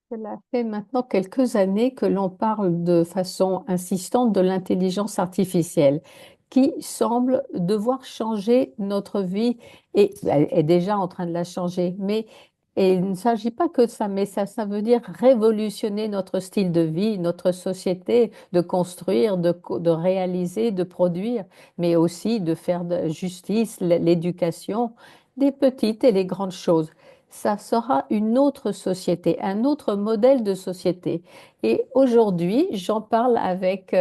Cela fait maintenant quelques années que l'on parle de façon insistante de l'intelligence artificielle qui semble devoir changer notre vie et elle est déjà en train de la changer. Mais et il ne s'agit pas que de ça, mais ça veut dire révolutionner notre style de vie, notre société, de construire, de réaliser, de produire, mais aussi de faire de justice, l'éducation, des petites et les grandes choses. Ça sera une autre société, un autre modèle de société. Et aujourd'hui, j'en parle avec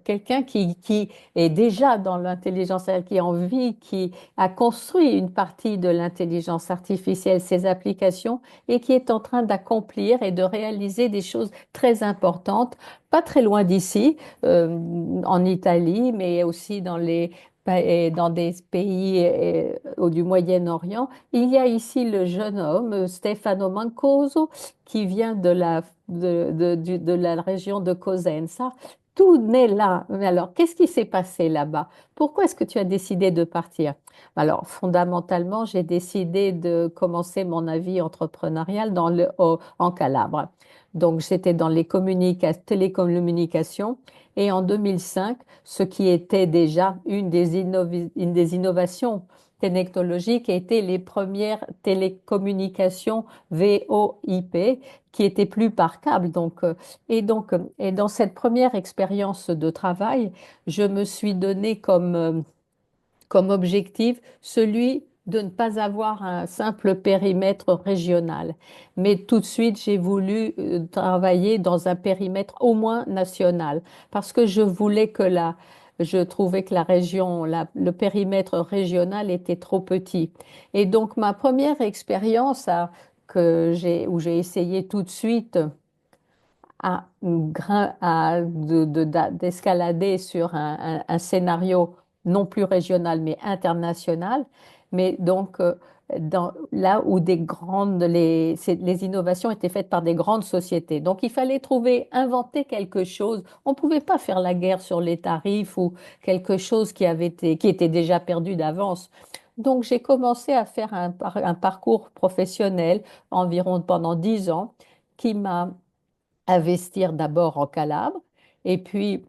quelqu'un qui est déjà dans l'intelligence artificielle, qui en vit, qui a construit une partie de l'intelligence artificielle, ses applications, et qui est en train d'accomplir et de réaliser des choses très importantes, pas très loin d'ici, en Italie, mais aussi dans des pays du Moyen-Orient. Il y a ici le jeune homme, Stefano Mancoso, qui vient de la région de Cosenza. Tout naît là. Mais alors, qu'est-ce qui s'est passé là-bas? Pourquoi est-ce que tu as décidé de partir? Alors, fondamentalement, j'ai décidé de commencer mon avis entrepreneurial en Calabre. Donc, j'étais dans les télécommunications et en 2005, ce qui était déjà une des innovations technologiques étaient les premières télécommunications VoIP qui étaient plus par câble. Et dans cette première expérience de travail, je me suis donné comme objectif celui de ne pas avoir un simple périmètre régional. Mais tout de suite, j'ai voulu travailler dans un périmètre au moins national parce que je trouvais que la région, le périmètre régional était trop petit. Et donc, ma première expérience où j'ai essayé tout de suite d'escalader sur un scénario non plus régional mais international, mais donc là où les innovations étaient faites par des grandes sociétés. Donc il fallait inventer quelque chose. On ne pouvait pas faire la guerre sur les tarifs ou quelque chose qui était déjà perdu d'avance. Donc j'ai commencé à faire un parcours professionnel environ pendant 10 ans qui m'a investir d'abord en Calabre, et puis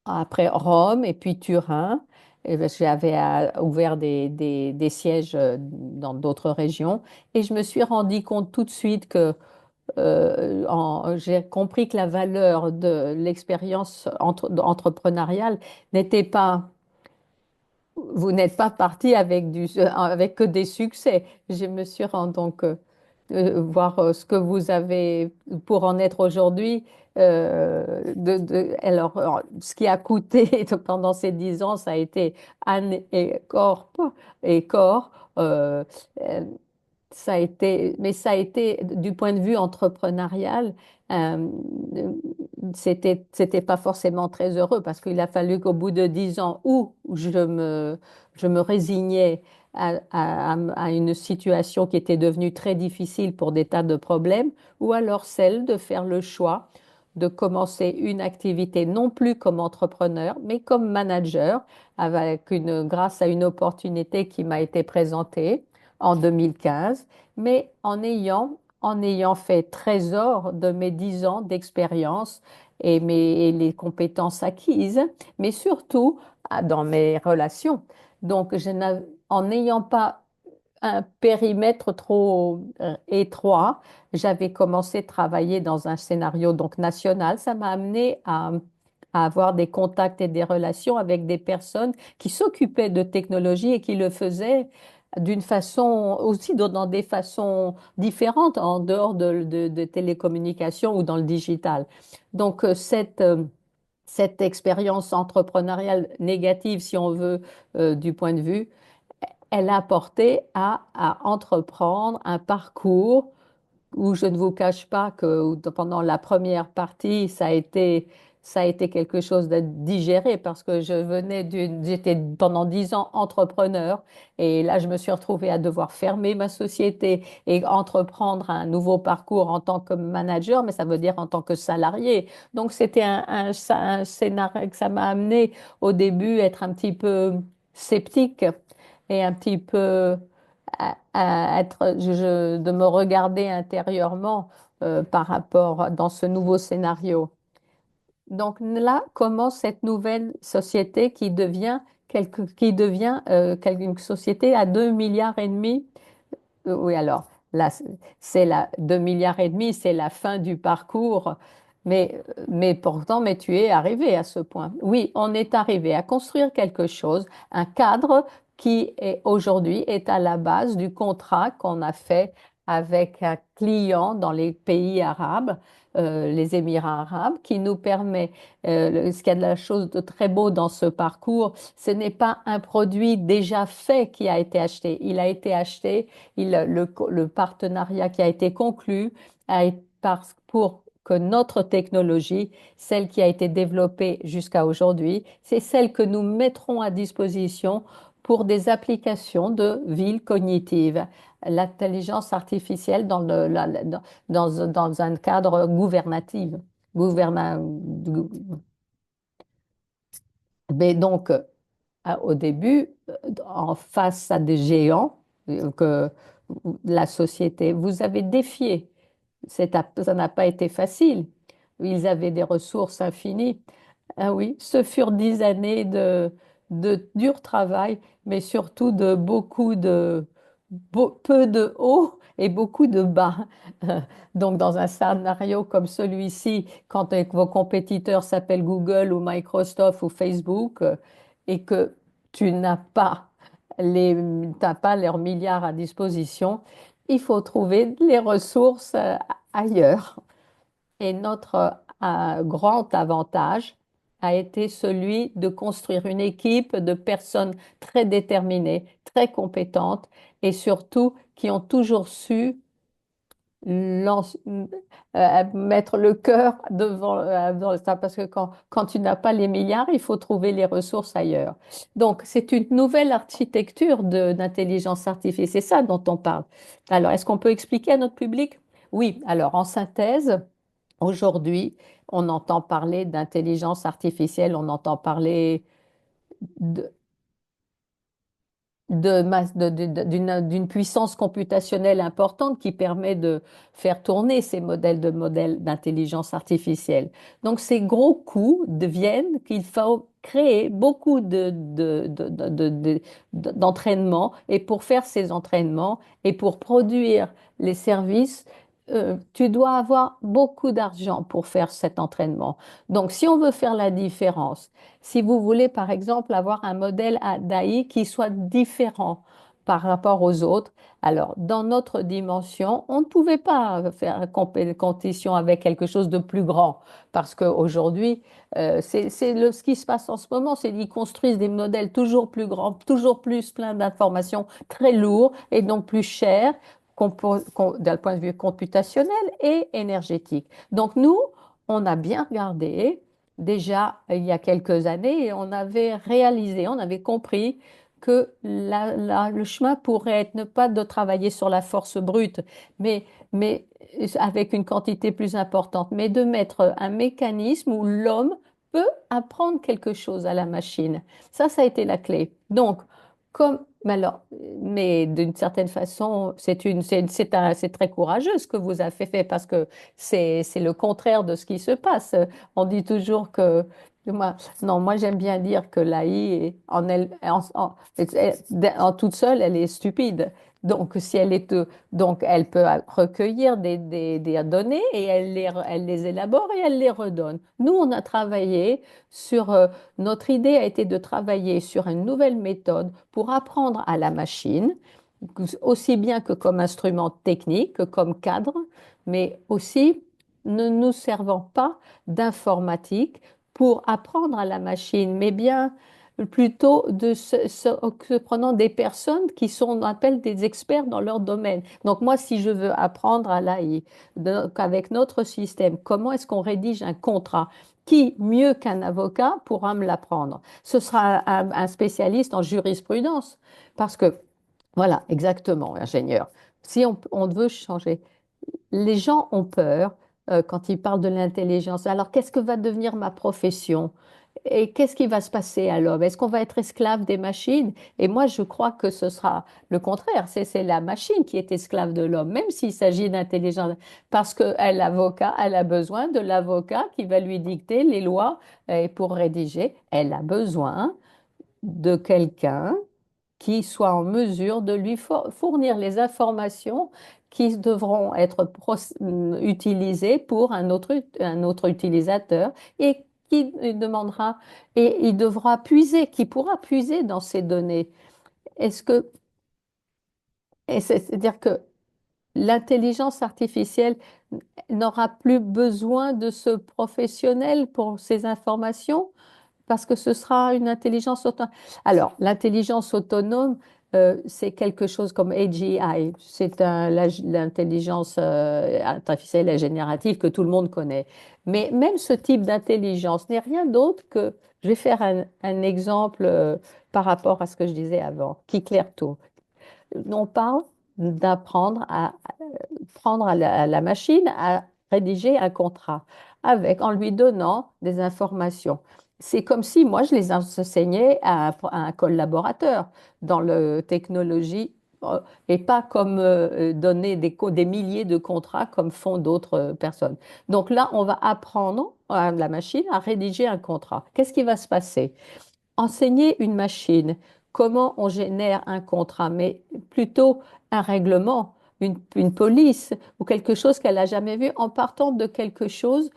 après Rome, et puis Turin. Et parce que j'avais ouvert des sièges dans d'autres régions. Et je me suis rendu compte tout de suite j'ai compris que la valeur de l'expérience entrepreneuriale n'était pas vous n'êtes pas parti avec que des succès. Je me suis rendu donc voir ce que vous avez pour en être aujourd'hui. Ce qui a coûté pendant ces 10 ans, ça a été Anne et Corps. euh, euh, mais ça a été du point de vue entrepreneurial, euh, c'était pas forcément très heureux parce qu'il a fallu qu'au bout de 10 ans où je me résignais à une situation qui était devenue très difficile pour des tas de problèmes, ou alors celle de faire le choix de commencer une activité non plus comme entrepreneur, mais comme manager, grâce à une opportunité qui m'a été présentée en 2015, mais en ayant fait trésor de mes 10 ans d'expérience et les compétences acquises, mais surtout dans mes relations. Donc, en n'ayant pas un périmètre trop étroit, j'avais commencé à travailler dans un scénario donc national. Ça m'a amené à avoir des contacts et des relations avec des personnes qui s'occupaient de technologie et qui le faisaient d'une façon aussi dans des façons différentes en dehors de télécommunications ou dans le digital. Donc cette expérience entrepreneuriale négative, si on veut, du point de vue, elle a porté à entreprendre un parcours où je ne vous cache pas que pendant la première partie, ça a été quelque chose de digéré parce que j'étais pendant 10 ans entrepreneur et là, je me suis retrouvée à devoir fermer ma société et entreprendre un nouveau parcours en tant que manager, mais ça veut dire en tant que salarié. Donc, c'était un scénario que ça m'a amené au début être un petit peu sceptique et un petit peu de me regarder intérieurement par rapport dans ce nouveau scénario. Donc là commence cette nouvelle société qui devient une société à 2,5 milliards. Oui, alors là, c'est la 2,5 milliards, c'est la fin du parcours, mais pourtant, mais tu es arrivé à ce point. Oui, on est arrivé à construire quelque chose, un cadre qui est aujourd'hui est à la base du contrat qu'on a fait avec un client dans les pays arabes, les Émirats arabes, qui nous permet, ce qu'il y a de la chose de très beau dans ce parcours, ce n'est pas un produit déjà fait qui a été acheté. Il a été acheté le partenariat qui a été conclu pour que notre technologie, celle qui a été développée jusqu'à aujourd'hui, c'est celle que nous mettrons à disposition pour des applications de ville cognitive, l'intelligence artificielle dans un cadre gouvernatif. Gouverna- mais donc, au début, en face à des géants que la société, vous avez défié. Ça n'a pas été facile. Ils avaient des ressources infinies. Ah oui, ce furent 10 années de dur travail, mais surtout de peu de hauts et beaucoup de bas. Donc, dans un scénario comme celui-ci, quand vos compétiteurs s'appellent Google ou Microsoft ou Facebook, et que tu n'as pas t'as pas leurs milliards à disposition, il faut trouver les ressources ailleurs. Et notre grand avantage a été celui de construire une équipe de personnes très déterminées, très compétentes et surtout qui ont toujours su mettre le cœur devant ça, parce que quand tu n'as pas les milliards, il faut trouver les ressources ailleurs. Donc, c'est une nouvelle architecture d'intelligence artificielle, c'est ça dont on parle. Alors, est-ce qu'on peut expliquer à notre public? Oui, alors en synthèse, aujourd'hui, on entend parler d'intelligence artificielle, on entend parler d'une puissance computationnelle importante qui permet de faire tourner ces modèles d'intelligence artificielle. Donc ces gros coûts deviennent qu'il faut créer beaucoup d'entraînements et pour faire ces entraînements et pour produire les services, tu dois avoir beaucoup d'argent pour faire cet entraînement. Donc si on veut faire la différence, si vous voulez, par exemple, avoir un modèle d'AI qui soit différent par rapport aux autres, alors dans notre dimension, on ne pouvait pas faire compétition avec quelque chose de plus grand parce qu'aujourd'hui, ce qui se passe en ce moment, c'est qu'ils construisent des modèles toujours plus grands, toujours plus pleins d'informations, très lourds et donc plus chers d'un point de vue computationnel et énergétique. Donc nous, on a bien regardé déjà il y a quelques années, on avait réalisé, on avait compris que le chemin pourrait être ne pas de travailler sur la force brute, mais avec une quantité plus importante, mais de mettre un mécanisme où l'homme peut apprendre quelque chose à la machine. Ça a été la clé. Donc, mais d'une certaine façon, c'est très courageux ce que vous avez fait parce que c'est le contraire de ce qui se passe. On dit toujours que moi, non, moi j'aime bien dire que l'AI en toute seule, elle est stupide. Donc si elle est donc elle peut recueillir des données et elle les élabore et elle les redonne. Nous, on a travaillé sur notre idée a été de travailler sur une nouvelle méthode pour apprendre à la machine, aussi bien que comme instrument technique, que comme cadre, mais aussi ne nous servant pas d'informatique pour apprendre à la machine, mais bien plutôt se prenant des personnes qui sont, on appelle des experts dans leur domaine. Donc moi, si je veux apprendre à l'AI, avec notre système, comment est-ce qu'on rédige un contrat? Qui, mieux qu'un avocat, pourra me l'apprendre? Ce sera un spécialiste en jurisprudence, parce que, voilà, exactement, ingénieur. Si on veut changer, les gens ont peur quand ils parlent de l'intelligence. Alors, qu'est-ce que va devenir ma profession? Et qu'est-ce qui va se passer à l'homme? Est-ce qu'on va être esclave des machines? Et moi, je crois que ce sera le contraire. C'est la machine qui est esclave de l'homme, même s'il s'agit d'intelligence. Parce qu'l'avocat, elle a besoin de l'avocat qui va lui dicter les lois et pour rédiger. Elle a besoin de quelqu'un qui soit en mesure de lui fournir les informations qui devront être utilisées pour un autre utilisateur et qui demandera et il devra puiser, qui pourra puiser dans ces données. Est-ce que, c'est-à-dire que l'intelligence artificielle n'aura plus besoin de ce professionnel pour ces informations? Parce que ce sera une intelligence autonome. Alors, l'intelligence autonome, c'est quelque chose comme AGI. C'est l'intelligence artificielle et générative que tout le monde connaît. Mais même ce type d'intelligence n'est rien d'autre que, je vais faire un exemple par rapport à ce que je disais avant, qui claire tout. On parle d'apprendre à prendre à la machine à rédiger un contrat avec, en lui donnant des informations. C'est comme si moi, je les enseignais à un collaborateur dans la technologie et pas comme donner des milliers de contrats comme font d'autres personnes. Donc là, on va apprendre à la machine à rédiger un contrat. Qu'est-ce qui va se passer? Enseigner une machine comment on génère un contrat, mais plutôt un règlement, une police ou quelque chose qu'elle n'a jamais vu en partant de quelque chose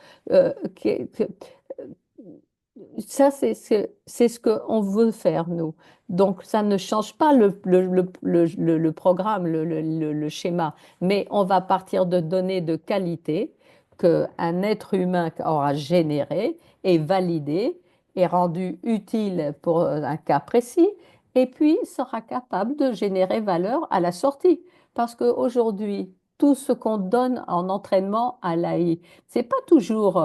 ça, c'est ce qu'on veut faire, nous. Donc, ça ne change pas le programme, le schéma, mais on va partir de données de qualité qu'un être humain aura générées et validées et rendues utiles pour un cas précis, et puis sera capable de générer valeur à la sortie. Parce qu'aujourd'hui, tout ce qu'on donne en entraînement à l'AI, c'est pas toujours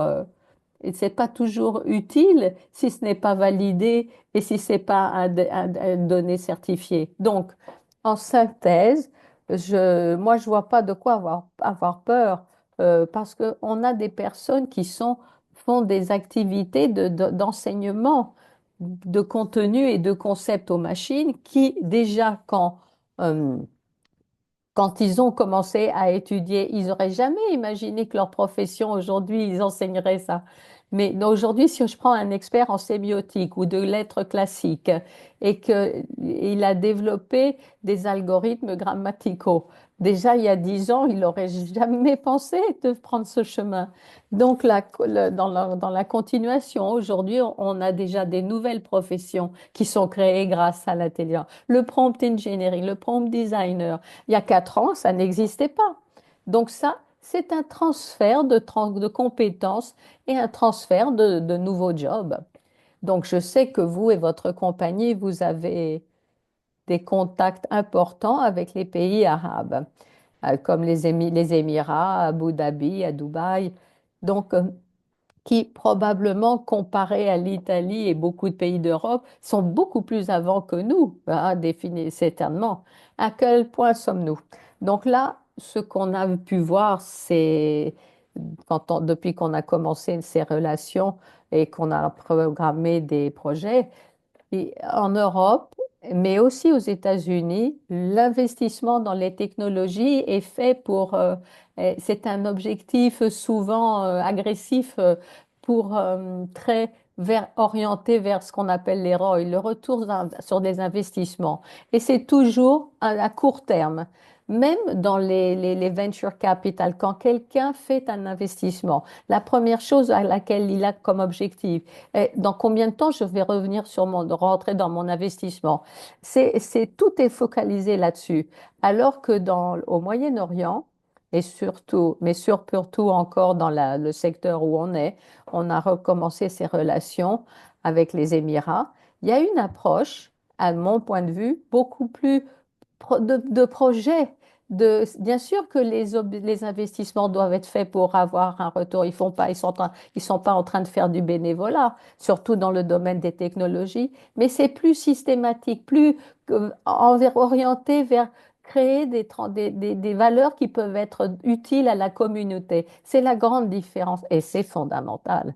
et c'est pas toujours utile si ce n'est pas validé et si c'est pas un donné certifié. Donc, en synthèse, moi, je vois pas de quoi avoir peur parce qu'on a des personnes qui font des activités d'enseignement de contenu et de concepts aux machines qui, déjà, euh, quand ils ont commencé à étudier, ils n'auraient jamais imaginé que leur profession aujourd'hui, ils enseigneraient ça. Mais aujourd'hui, si je prends un expert en sémiotique ou de lettres classiques et qu'il a développé des algorithmes grammaticaux, déjà il y a 10 ans, il n'aurait jamais pensé de prendre ce chemin. Donc dans la continuation, aujourd'hui, on a déjà des nouvelles professions qui sont créées grâce à l'intelligence. Le prompt engineering, le prompt designer. Il y a 4 ans, ça n'existait pas. Donc ça, c'est un transfert de compétences et un transfert de nouveaux jobs. Donc je sais que vous et votre compagnie, vous avez des contacts importants avec les pays arabes, comme les Émirats, Abu Dhabi, à Dubaï. Donc, qui probablement, comparé à l'Italie et beaucoup de pays d'Europe, sont beaucoup plus avant que nous, hein, certainement. À quel point sommes-nous? Donc là, ce qu'on a pu voir, c'est depuis qu'on a commencé ces relations et qu'on a programmé des projets, et en Europe, mais aussi aux États-Unis, l'investissement dans les technologies est fait c'est un objectif souvent agressif pour orienté vers ce qu'on appelle les ROI, le retour sur des investissements. Et c'est toujours à court terme. Même dans les venture capital, quand quelqu'un fait un investissement, la première chose à laquelle il a comme objectif, dans combien de temps je vais revenir rentrer dans mon investissement? Tout est focalisé là-dessus. Alors que au Moyen-Orient, et surtout, mais surtout encore dans le secteur où on a recommencé ces relations avec les Émirats. Il y a une approche, à mon point de vue, beaucoup plus de projets. Bien sûr que les investissements doivent être faits pour avoir un retour. Ils sont pas en train de faire du bénévolat, surtout dans le domaine des technologies, mais c'est plus systématique, plus orienté vers créer des valeurs qui peuvent être utiles à la communauté. C'est la grande différence et c'est fondamental.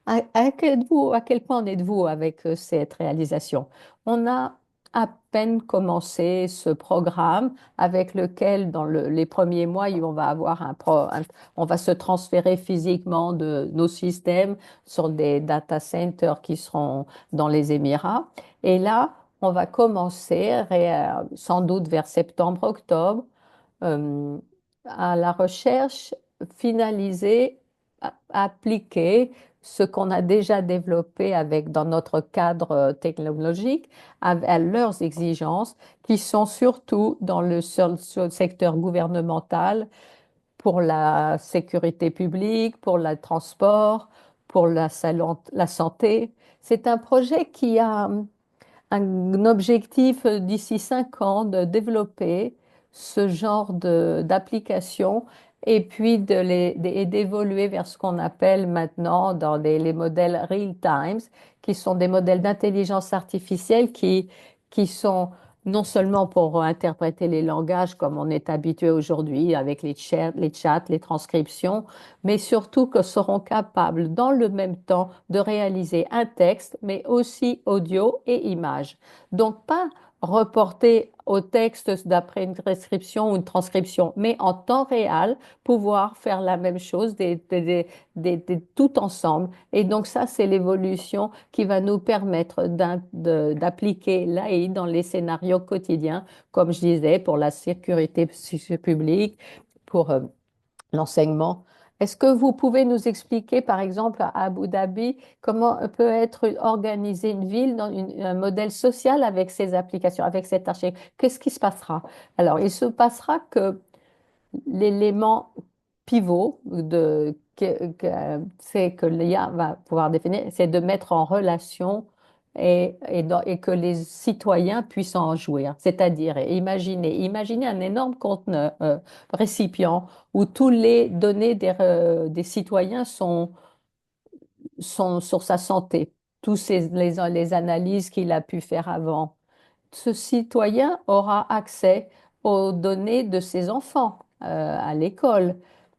À quel point en êtes-vous avec cette réalisation? On a à peine commencé ce programme avec lequel, dans les premiers mois, on va avoir on va se transférer physiquement de nos systèmes sur des data centers qui seront dans les Émirats. Et là, on va commencer, sans doute vers septembre-octobre, euh, à la recherche, finaliser, appliquer ce qu'on a déjà développé avec, dans notre cadre technologique à leurs exigences, qui sont surtout dans sur le secteur gouvernemental, pour la sécurité publique, pour le transport, pour la santé. C'est un projet qui a un objectif d'ici 5 ans de développer ce genre d'application et puis et d'évoluer vers ce qu'on appelle maintenant dans les modèles real times, qui sont des modèles d'intelligence artificielle qui sont non seulement pour interpréter les langages comme on est habitué aujourd'hui avec les chats, les transcriptions, mais surtout que seront capables dans le même temps de réaliser un texte, mais aussi audio et image. Donc, pas reporter au texte d'après une description ou une transcription, mais en temps réel, pouvoir faire la même chose tout ensemble. Et donc, ça, c'est l'évolution qui va nous permettre d'appliquer l'AI dans les scénarios quotidiens, comme je disais, pour la sécurité publique, pour l'enseignement. Est-ce que vous pouvez nous expliquer, par exemple, à Abu Dhabi, comment peut être organisée une ville dans un modèle social avec ces applications, avec cette architecture? Qu'est-ce qui se passera? Alors, il se passera que l'élément pivot c'est que l'IA va pouvoir définir, c'est de mettre en relation et que les citoyens puissent en jouir. C'est-à-dire, imaginez un énorme conteneur, récipient où tous les données des citoyens sont sur sa santé, les analyses qu'il a pu faire avant. Ce citoyen aura accès aux données de ses enfants à l'école,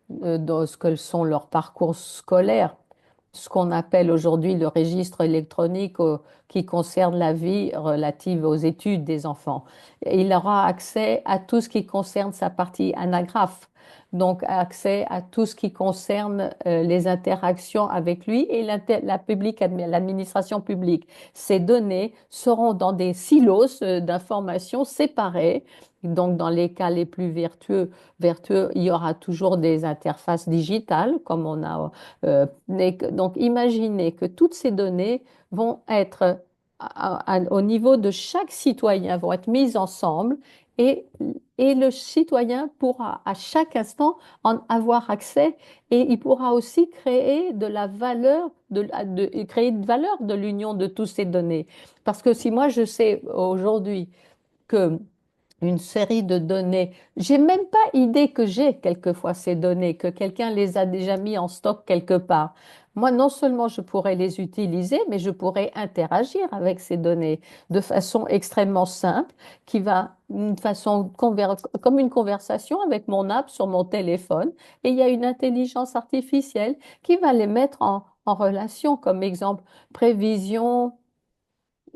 dans ce que sont leurs parcours scolaires, ce qu'on appelle aujourd'hui le registre électronique qui concerne la vie relative aux études des enfants. Il aura accès à tout ce qui concerne sa partie anagraphe, donc accès à tout ce qui concerne les interactions avec lui et l'administration publique. Ces données seront dans des silos d'informations séparés. Donc, dans les cas les plus vertueux, il y aura toujours des interfaces digitales, comme on a. Donc, imaginez que toutes ces données vont être au niveau de chaque citoyen, vont être mises ensemble et, et le citoyen pourra à chaque instant en avoir accès et il pourra aussi créer de la valeur, créer une valeur de l'union de toutes ces données. Parce que si moi je sais aujourd'hui que une série de données. J'ai même pas idée que j'ai quelquefois ces données, que quelqu'un les a déjà mis en stock quelque part. Moi, non seulement je pourrais les utiliser, mais je pourrais interagir avec ces données de façon extrêmement simple, qui va une façon comme une conversation avec mon app sur mon téléphone. Et il y a une intelligence artificielle qui va les mettre en relation, comme exemple prévision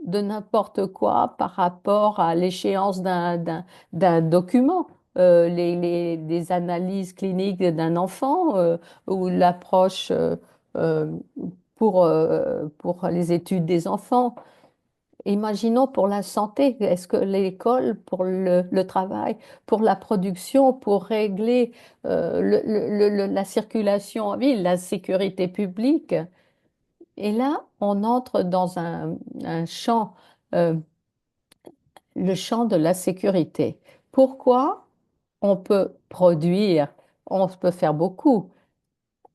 de n'importe quoi par rapport à l'échéance d'un document. Des analyses cliniques d'un enfant ou l'approche euh, pour les études des enfants. Imaginons pour la santé, est-ce que l'école, pour le travail, pour la production, pour régler la circulation en ville, la sécurité publique, et là, on entre dans un champ, euh, le champ de la sécurité. Pourquoi on peut produire, on peut faire beaucoup,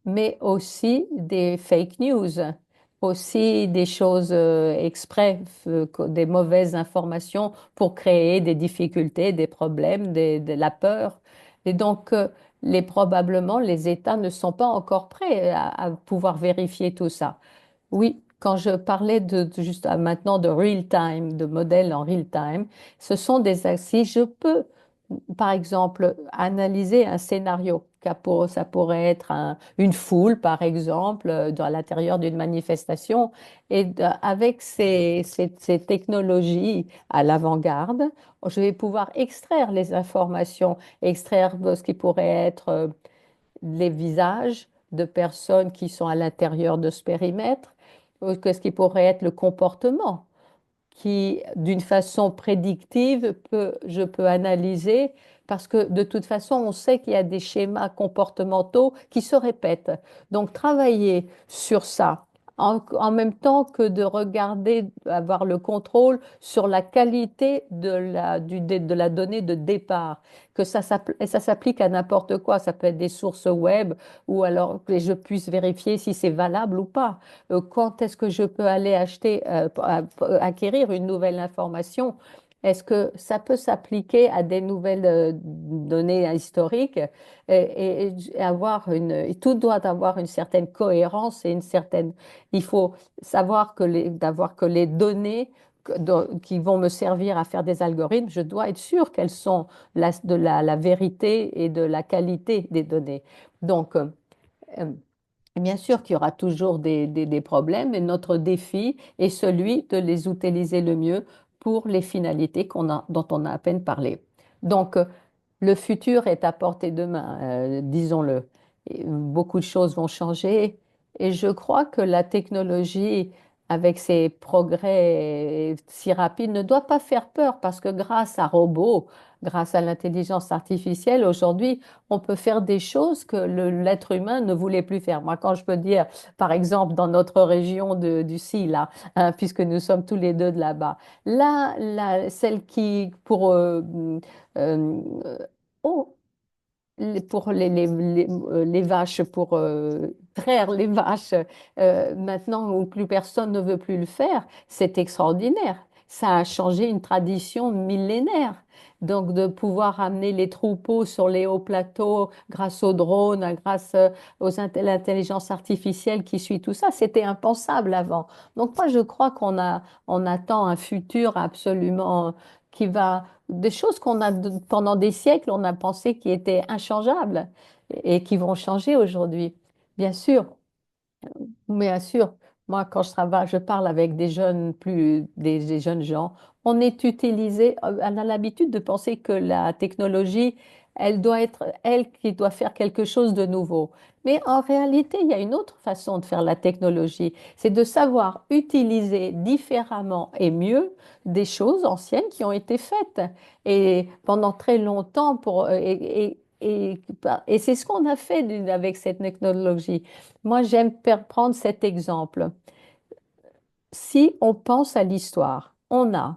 mais aussi des fake news, aussi des choses exprès, des mauvaises informations pour créer des difficultés, des problèmes, de la peur. Et donc, probablement, les États ne sont pas encore prêts à pouvoir vérifier tout ça. Oui, quand je parlais juste maintenant de real time, de modèles en real time, ce sont des si je peux, par exemple, analyser un scénario Ça pourrait être une foule, par exemple, à l'intérieur d'une manifestation. Et avec ces technologies à l'avant-garde, je vais pouvoir extraire les informations, extraire ce qui pourrait être les visages de personnes qui sont à l'intérieur de ce périmètre, ou ce qui pourrait être le comportement qui, d'une façon prédictive, je peux analyser parce que de toute façon, on sait qu'il y a des schémas comportementaux qui se répètent. Donc, travailler sur ça, en même temps que de regarder, avoir le contrôle sur la qualité de la donnée de départ, que ça s'applique à n'importe quoi. Ça peut être des sources web ou alors que je puisse vérifier si c'est valable ou pas. Quand est-ce que je peux aller acheter, acquérir une nouvelle information? Est-ce que ça peut s'appliquer à des nouvelles données historiques et avoir et tout doit avoir une certaine cohérence et une certaine, il faut savoir d'avoir que les données qui vont me servir à faire des algorithmes, je dois être sûr qu'elles sont la vérité et de la qualité des données. Donc, euh, bien sûr qu'il y aura toujours des problèmes, mais notre défi est celui de les utiliser le mieux pour les finalités dont on a à peine parlé. Donc, le futur est à portée de main, disons-le. Et beaucoup de choses vont changer et je crois que la technologie, avec ses progrès si rapides, ne doit pas faire peur parce que grâce à robots, grâce à l'intelligence artificielle, aujourd'hui, on peut faire des choses que l'être humain ne voulait plus faire. Moi, quand je peux dire, par exemple, dans notre région du Silla, hein, puisque nous sommes tous les deux de là-bas, celle qui, euh, oh, pour les vaches, pour traire les vaches, maintenant où plus personne ne veut plus le faire, c'est extraordinaire. Ça a changé une tradition millénaire. Donc, de pouvoir amener les troupeaux sur les hauts plateaux grâce aux drones, grâce l'intelligence artificielle qui suit tout ça, c'était impensable avant. Donc, moi, je crois on attend un futur absolument qui va des choses pendant des siècles, on a pensé qui étaient inchangeables et qui vont changer aujourd'hui. Bien sûr, bien sûr. Moi, quand je travaille, je parle avec des jeunes gens. On a l'habitude de penser que la technologie, elle doit être elle qui doit faire quelque chose de nouveau. Mais en réalité, il y a une autre façon de faire la technologie. C'est de savoir utiliser différemment et mieux des choses anciennes qui ont été faites. Et pendant très longtemps, et c'est ce qu'on a fait avec cette technologie. Moi, j'aime prendre cet exemple. Si on pense à l'histoire, on a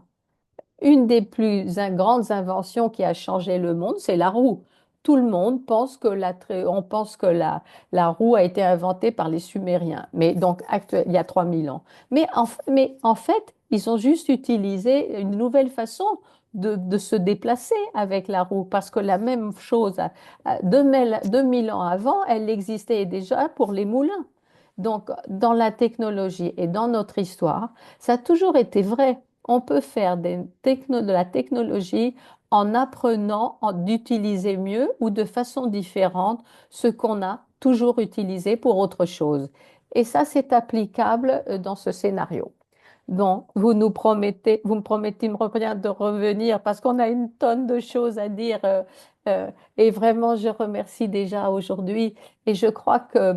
une des plus grandes inventions qui a changé le monde, c'est la roue. Tout le monde pense on pense que la roue a été inventée par les Sumériens, mais donc il y a 3000 ans. Mais en fait, ils ont juste utilisé une nouvelle façon de se déplacer avec la roue, parce que la même chose, 2000 ans avant, elle existait déjà pour les moulins. Donc, dans la technologie et dans notre histoire, ça a toujours été vrai. On peut faire de la technologie en apprenant d'utiliser mieux ou de façon différente ce qu'on a toujours utilisé pour autre chose. Et ça, c'est applicable dans ce scénario. Donc, vous me promettez de revenir parce qu'on a une tonne de choses à dire. Et vraiment, je remercie déjà aujourd'hui. Et je crois que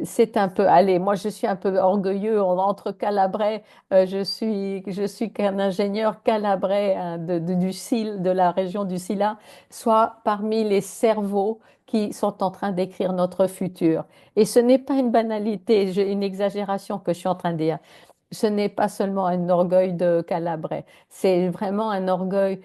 c'est un peu, allez, moi je suis un peu orgueilleux entre Calabrais, je suis qu'un ingénieur calabrais hein, de la région du Silla, soit parmi les cerveaux qui sont en train d'écrire notre futur. Et ce n'est pas une banalité, une exagération que je suis en train de dire. Ce n'est pas seulement un orgueil de Calabrais, c'est vraiment un orgueil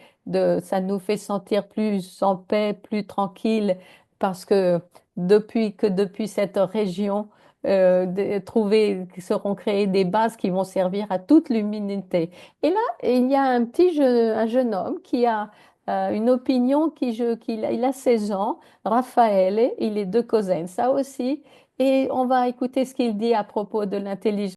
ça nous fait sentir plus en paix, plus tranquille, parce que depuis cette région, seront créées des bases qui vont servir à toute l'humanité. Et là, il y a un jeune homme qui a une opinion il a 16 ans, Raphaël, il est de Cosenza aussi, et on va écouter ce qu'il dit à propos de l'intelligence.